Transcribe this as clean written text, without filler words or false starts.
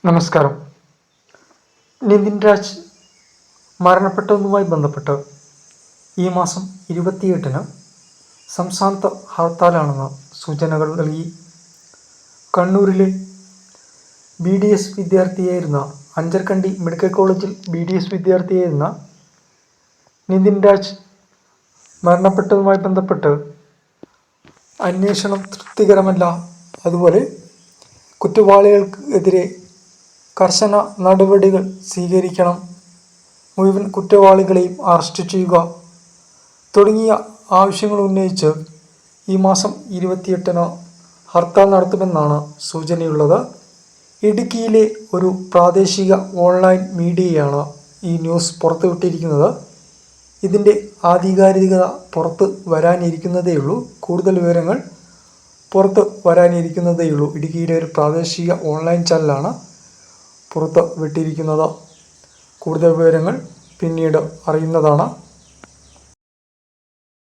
നമസ്കാരം. നിതിൻ രാജ് മരണപ്പെട്ടതുമായി ബന്ധപ്പെട്ട് ഈ മാസം 28-ന് സംസ്ഥാനത്ത് ഹർത്താലാണെന്ന് സൂചനകൾ നൽകി. കണ്ണൂരിലെ BDS വിദ്യാർത്ഥിയായിരുന്ന അഞ്ചരക്കണ്ടി മെഡിക്കൽ കോളേജിൽ BDS വിദ്യാർത്ഥിയായിരുന്ന നിതിൻ രാജ് മരണപ്പെട്ടതുമായി ബന്ധപ്പെട്ട് അന്വേഷണം തൃപ്തികരമല്ല, അതുപോലെ കുറ്റവാളികൾക്കെതിരെ കർശന നടപടികൾ സ്വീകരിക്കണം, മുഴുവൻ കുറ്റവാളികളെയും അറസ്റ്റ് ചെയ്യുക തുടങ്ങിയ ആവശ്യങ്ങൾ ഉന്നയിച്ച് ഈ മാസം 28-ന് ഹർത്താൽ നടത്തുമെന്നാണ് സൂചനയുള്ളത്. ഇടുക്കിയിലെ ഒരു പ്രാദേശിക ഓൺലൈൻ മീഡിയയാണ് ഈ ന്യൂസ് പുറത്തുവിട്ടിരിക്കുന്നത്. ഇതിൻ്റെ ആധികാരികത പുറത്ത് വരാനിരിക്കുന്നതേയുള്ളൂ. കൂടുതൽ വിവരങ്ങൾ പുറത്ത് വരാനിരിക്കുന്നതേയുള്ളൂ. ഇടുക്കിയിലെ ഒരു പ്രാദേശിക ഓൺലൈൻ ചാനലാണ് പുറത്ത് വിട്ടിരിക്കുന്നത്. കൂടുതൽ വിവരങ്ങൾ പിന്നീട് അറിയുന്നതാണ്.